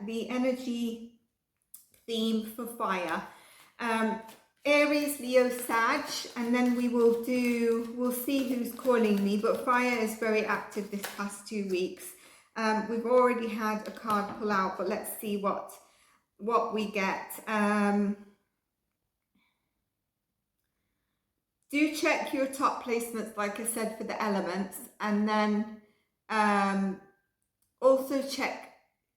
the energy theme for fire. Aries, Leo, Sag, and then we'll see who's calling me, but fire is very active this past 2 weeks. We've already had a card pull out, but let's see what we get. Do check your top placements, like I said, for the elements, and then also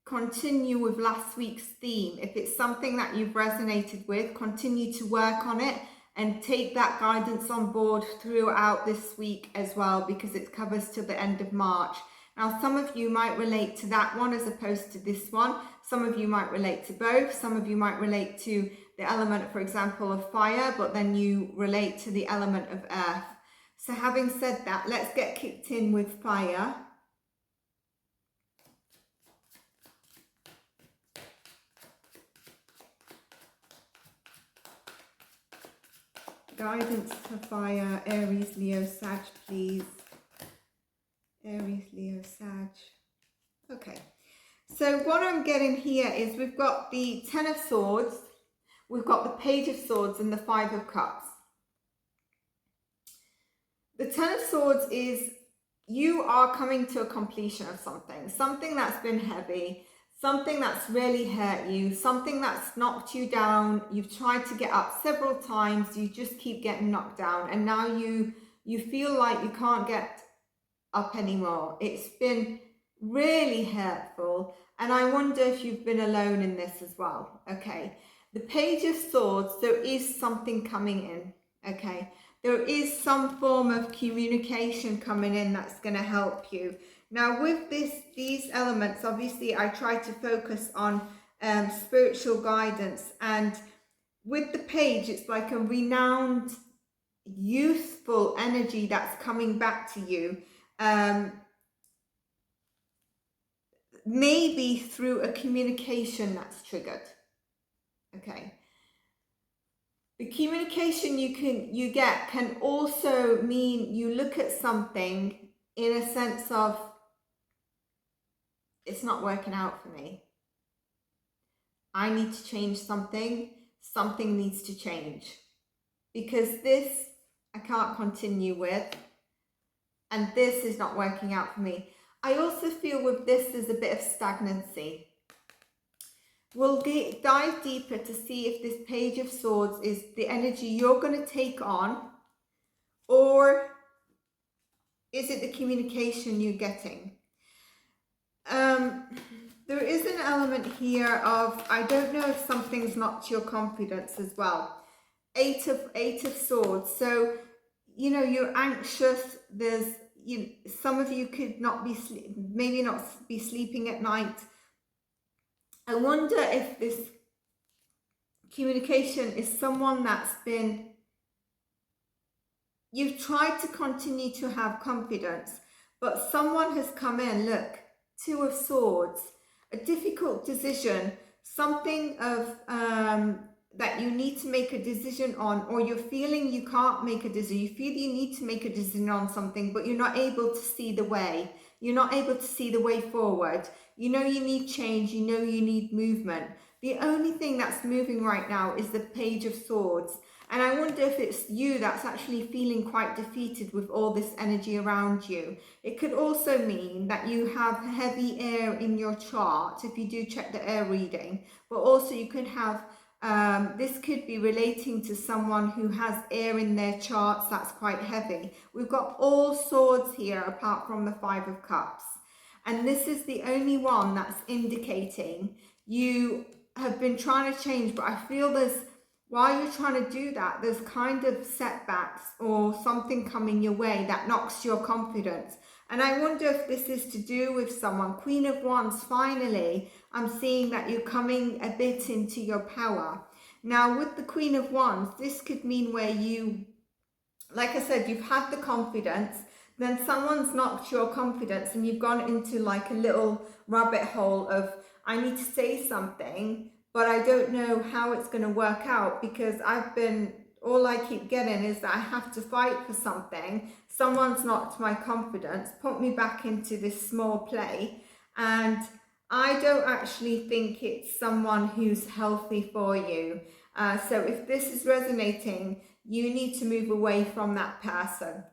continue with last week's theme. If it's something that you've resonated with, continue to work on it and take that guidance on board throughout this week as well, because it covers till the end of March. Now, some of you might relate to that one as opposed to this one. Some of you might relate to both. Some of you might relate to the element, for example, of fire, but then you relate to the element of earth. So having said that, let's get kicked in with fire. Guidance for fire, Aries, Leo, Sag, please. Aries, Leo, Sag. Okay, so what I'm getting here is we've got the Ten of Swords, we've got the Page of Swords and the Five of Cups. The Ten of Swords is you are coming to a completion of something that's been heavy, something that's really hurt you, something that's knocked you down. You've tried to get up several times, you just keep getting knocked down, and now you feel like you can't get up anymore. It's been really hurtful, and I wonder if you've been alone in this as well. Okay, the Page of Swords, there is something coming in. Okay, there is some form of communication coming in that's going to help you. Now with these elements, obviously I try to focus on spiritual guidance, and with the page, it's like a renowned, youthful energy that's coming back to you. Maybe through a communication that's triggered. Okay. The communication you get can also mean you look at something in a sense of, it's not working out for me. I need to change something. Something needs to change. Because this I can't continue with. And this is not working out for me. I also feel with this there's a bit of stagnancy. We'll dive deeper to see if this Page of Swords is the energy you're going to take on, or is it the communication you're getting? There is an element here of, I don't know if something's knocked your confidence as well. Eight of Swords. So, you know, you're anxious. There's, some of you could not be maybe not be sleeping at night. I wonder if this communication is someone that's been, you've tried to continue to have confidence, but someone has come in, look, Two of Swords, a difficult decision, something of that you need to make a decision on, or you're feeling you can't make a decision. You feel you need to make a decision on something, but you're not able to see the way. You're not able to see the way forward. You know you need change. You know you need movement. The only thing that's moving right now is the Page of Swords. And I wonder if it's you that's actually feeling quite defeated with all this energy around you. It could also mean that you have heavy air in your chart, if you do check the air reading. But also you could have, this could be relating to someone who has air in their charts that's quite heavy. We've got all swords here apart from the Five of Cups. And this is the only one that's indicating you have been trying to change, but I feel there's, while you're trying to do that, there's kind of setbacks or something coming your way that knocks your confidence. And I wonder if this is to do with someone. Queen of Wands, finally, I'm seeing that you're coming a bit into your power. Now, with the Queen of Wands, this could mean where you, like I said, you've had the confidence, then someone's knocked your confidence and you've gone into like a little rabbit hole of, I need to say something, but I don't know how it's going to work out, because all I keep getting is that I have to fight for something. Someone's knocked my confidence, put me back into this small play, and I don't actually think it's someone who's healthy for you. So if this is resonating, you need to move away from that person.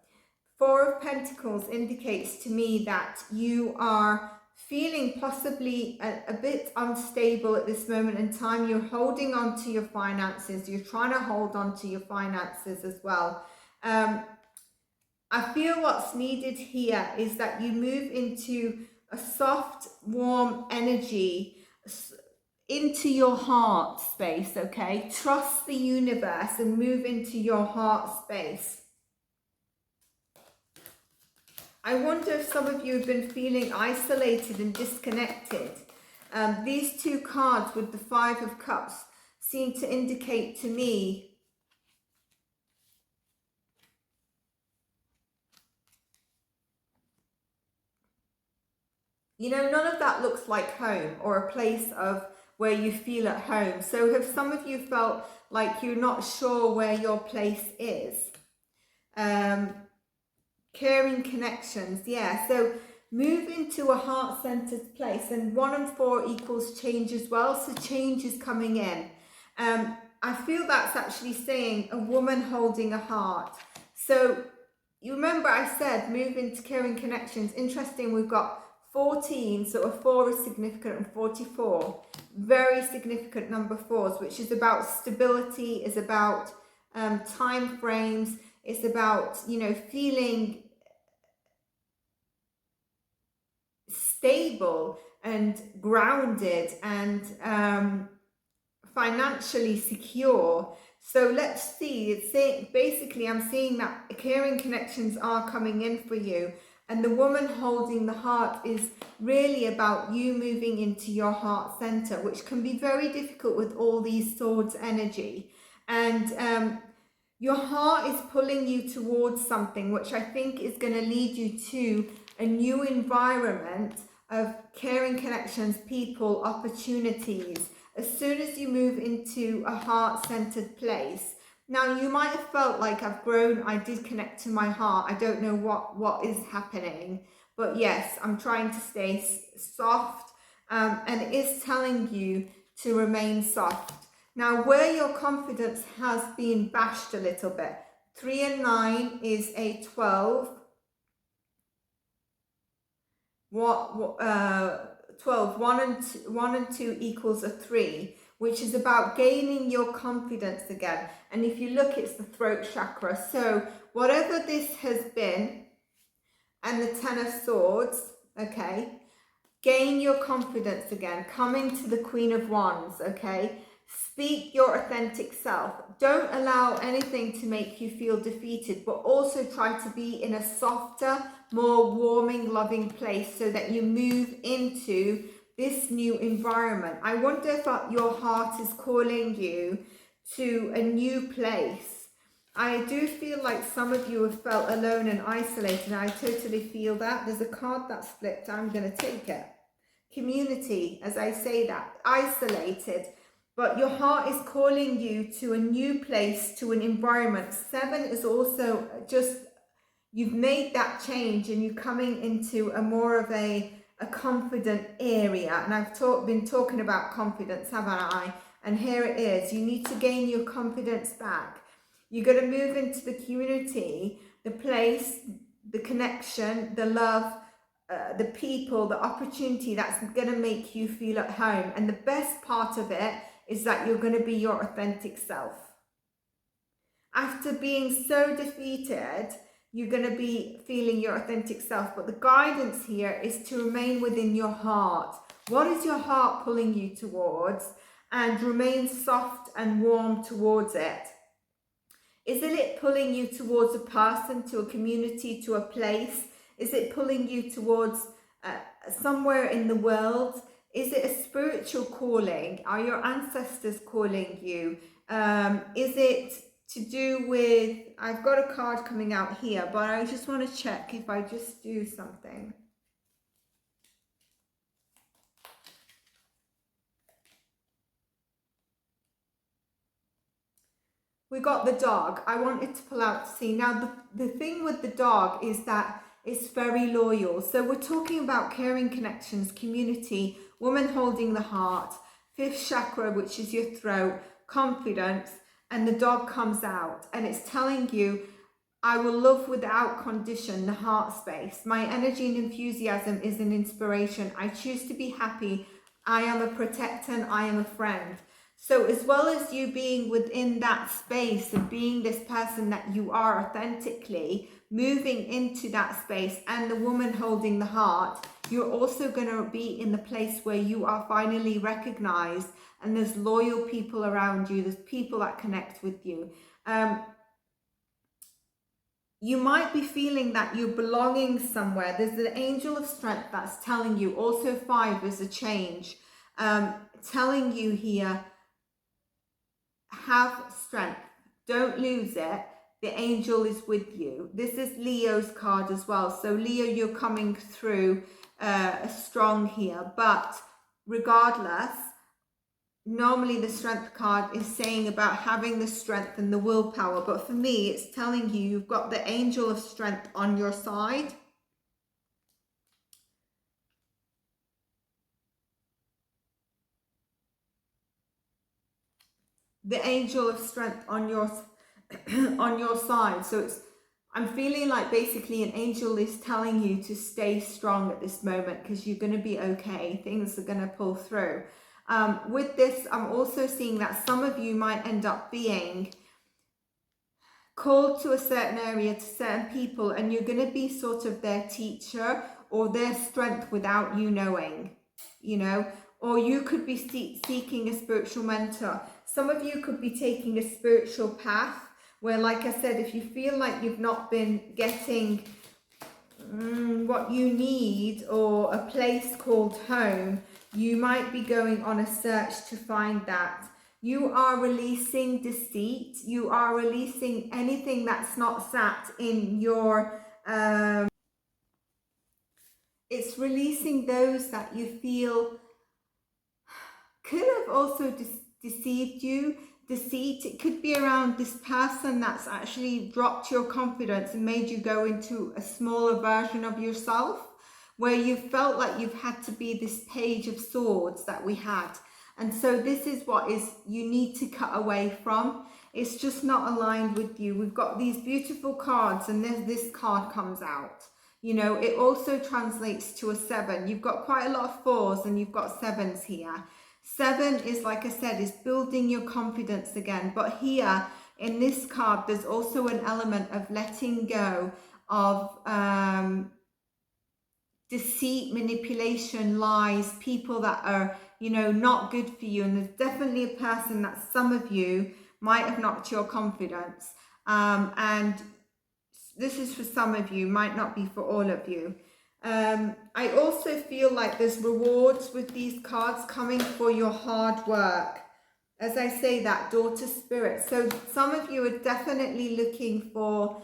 Four of Pentacles indicates to me that you are feeling possibly a bit unstable at this moment in time. You're holding on to your finances. You're trying to hold on to your finances as well. I feel what's needed here is that you move into a soft, warm energy into your heart space, okay? Trust the universe and move into your heart space. I wonder if some of you have been feeling isolated and disconnected. These two cards with the Five of Cups seem to indicate to me none of that looks like home or a place of where you feel at home. So have some of you felt like you're not sure where your place is? Caring connections, yeah. So move into a heart-centered place, and 1 and 4 equals change as well. So change is coming in. I feel that's actually saying a woman holding a heart. So you remember I said move into caring connections. Interesting, we've got 14, so a 4 is significant, and 44. Very significant number 4s, which is about stability, is about time frames. It's about, feeling stable and grounded and financially secure. So let's see, it's saying, basically I'm seeing that caring connections are coming in for you, and the woman holding the heart is really about you moving into your heart center, which can be very difficult with all these swords energy. And your heart is pulling you towards something which I think is going to lead you to a new environment of caring connections, people, opportunities, as soon as you move into a heart-centered place. Now, you might have felt like I've grown, I did connect to my heart. I don't know what is happening. But yes, I'm trying to stay soft, and it is telling you to remain soft. Now, where your confidence has been bashed a little bit, 3 and 9 is a 12. 12, 1 and 2 equals a 3, which is about gaining your confidence again. And if you look, it's the throat chakra. So whatever this has been, and the 10 of Swords, okay, gain your confidence again. Come into the Queen of Wands, okay? Speak your authentic self. Don't allow anything to make you feel defeated, but also try to be in a softer, more warming, loving place so that you move into this new environment. I wonder if your heart is calling you to a new place. I do feel like some of you have felt alone and isolated, and I totally feel that. There's a card that's flipped. I'm going to take it. Community, as I say that, isolated. But your heart is calling you to a new place, to an environment. 7 is also just, you've made that change and you're coming into a more of a confident area. And I've been talking about confidence, haven't I? And here it is. You need to gain your confidence back. You're going to move into the community, the place, the connection, the love, the people, the opportunity that's going to make you feel at home. And the best part of it is that you're going to be your authentic self. After being so defeated, you're going to be feeling your authentic self. But the guidance here is to remain within your heart. What is your heart pulling you towards? And remain soft and warm towards it. Isn't it pulling you towards a person, to a community, to a place? Is it pulling you towards somewhere in the world? Is it a spiritual calling? Are your ancestors calling you? Is it to do with, I've got a card coming out here, but I just want to check if I just do something. We got the dog. I wanted to pull out to see. Now, the thing with the dog is that It's very loyal. So we're talking about caring connections, community, woman holding the heart, fifth chakra, which is your throat, confidence, and the dog comes out and it's telling you, I will love without condition, the heart space. My energy and enthusiasm is an inspiration. I choose to be happy. I am a protector and I am a friend. So as well as you being within that space and being this person that you are authentically, moving into that space and the woman holding the heart, you're also going to be in the place where you are finally recognized and there's loyal people around you. There's people that connect with you. You might be feeling that you're belonging somewhere. There's an angel of strength that's telling you. Also 5 is a change. Telling you here, have strength. Don't lose it. The angel is with you. This is Leo's card as well. So Leo, you're coming through strong here. But regardless, normally the strength card is saying about having the strength and the willpower, but for me it's telling you you've got the angel of strength on your side. The angel of strength on your on your side. So it's, I'm feeling like basically an angel is telling you to stay strong at this moment because you're going to be okay. Things are going to pull through. With this, I'm also seeing that some of you might end up being called to a certain area, to certain people, and you're going to be sort of their teacher or their strength without you knowing, you know, or you could be seeking a spiritual mentor. Some of you could be taking a spiritual path where, like I said, if you feel like you've not been getting what you need or a place called home, you might be going on a search to find that. You are releasing deceit. You are releasing anything that's not sat in your, it's releasing those that you feel could have also deceived you. Deceit, it could be around this person that's actually dropped your confidence and made you go into a smaller version of yourself, where you felt like you've had to be this page of swords that we had. And so this is what is you need to cut away from. It's just not aligned with you. We've got these beautiful cards and this card comes out. You know, it also translates to a 7. You've got quite a lot of 4s and you've got 7s here. 7 is, like I said, is building your confidence again. But here in this card, there's also an element of letting go of deceit, manipulation, lies, people that are, you know, not good for you. And there's definitely a person that some of you might have knocked your confidence. And this is for some of you, might not be for all of you. I also feel like there's rewards with these cards coming for your hard work. As I say that, daughter spirit. So some of you are definitely looking for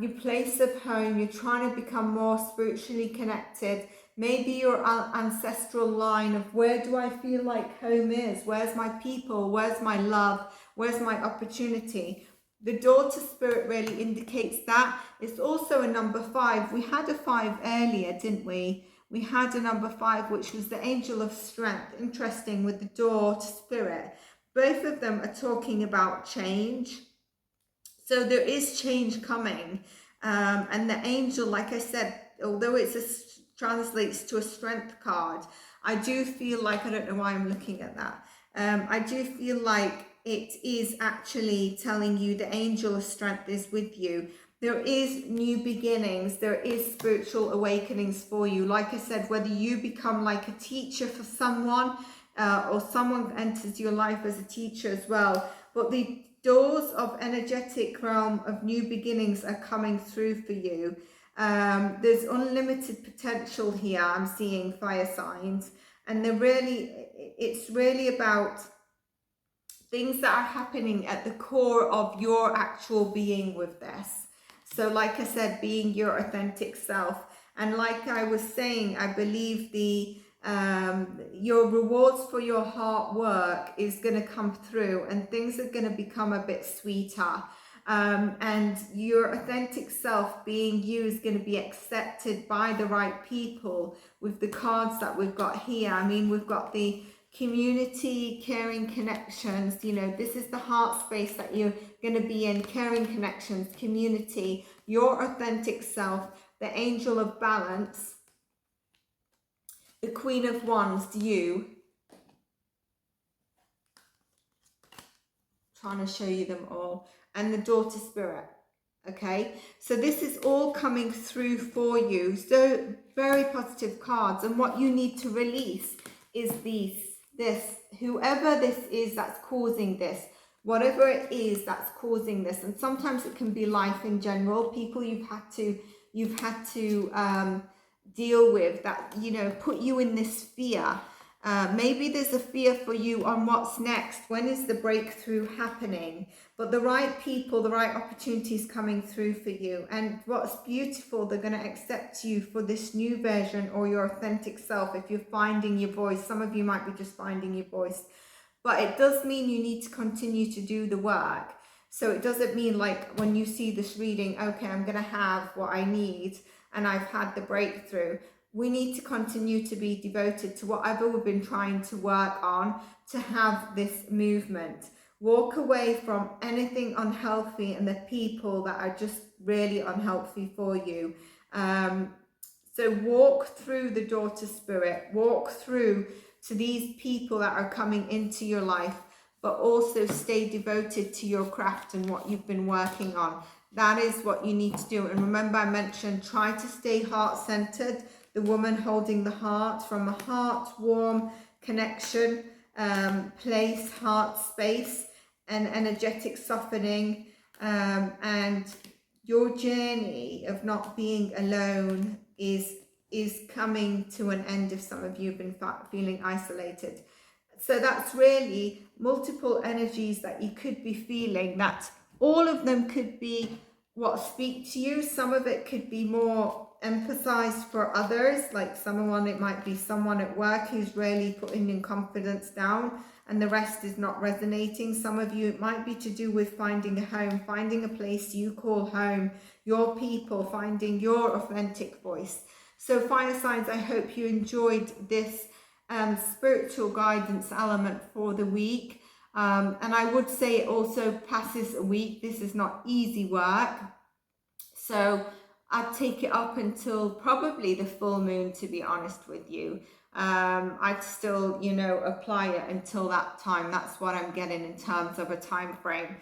your place of home. You're trying to become more spiritually connected. Maybe your ancestral line of where do I feel like home is? Where's my people? Where's my love? Where's my opportunity? The daughter spirit really indicates that. It's also a number 5. We had a 5 earlier, didn't we? We had a number 5, which was the angel of strength. Interesting with the daughter spirit. Both of them are talking about change. So there is change coming. And the angel, like I said, although translates to a strength card, I do feel like, I don't know why I'm looking at that. I do feel like it is actually telling you the angel of strength is with you. There is new beginnings. There is spiritual awakenings for you. Like I said, whether you become like a teacher for someone or someone enters your life as a teacher as well. But the doors of energetic realm of new beginnings are coming through for you. There's unlimited potential here. I'm seeing fire signs. And it's really about things that are happening at the core of your actual being with this. So like I said, being your authentic self. And like I was saying, I believe your rewards for your hard work is going to come through and things are going to become a bit sweeter. and your authentic self being you is going to be accepted by the right people with the cards that we've got here. I mean, we've got the community, caring connections, you know, this is the heart space that you're going to be in, caring connections, community, your authentic self, the angel of balance, the Queen of Wands, you. Trying to show you them all, and the Daughter Spirit. Okay, so this is all coming through for you. So very positive cards, and what you need to release is this, whoever this is that's causing this, whatever it is that's causing this. And sometimes it can be life in general, people you've had to deal with that, you know, put you in this fear. Maybe there's a fear for you on what's next. When is the breakthrough happening? But the right people, the right opportunities coming through for you. And what's beautiful, they're going to accept you for this new version or your authentic self. If you're finding your voice, some of you might be just finding your voice. But it does mean you need to continue to do the work. So it doesn't mean like when you see this reading, okay, I'm going to have what I need and I've had the breakthrough. We need to continue to be devoted to whatever we've been trying to work on to have this movement. Walk away from anything unhealthy and the people that are just really unhealthy for you. So walk through the Daughter Spirit, walk through to these people that are coming into your life, but also stay devoted to your craft and what you've been working on. That is what you need to do. And remember, I mentioned, try to stay heart-centered. The woman holding the heart, from a heart warm connection, place, heart space, and energetic softening, and your journey of not being alone is coming to an end if some of you have been feeling isolated. So that's really multiple energies that you could be feeling, that all of them could be what speak to you. Some of it could be more emphasized for others, like someone, it might be someone at work who's really putting in confidence down and the rest is not resonating. Some of you, it might be to do with finding a home, finding a place you call home, your people, finding your authentic voice. So fire signs, I hope you enjoyed this spiritual guidance element for the week. And I would say it also passes a week. This is not easy work. So I'd take it up until probably the full moon, to be honest with you. I'd still, you know, apply it until that time. That's what I'm getting in terms of a time frame.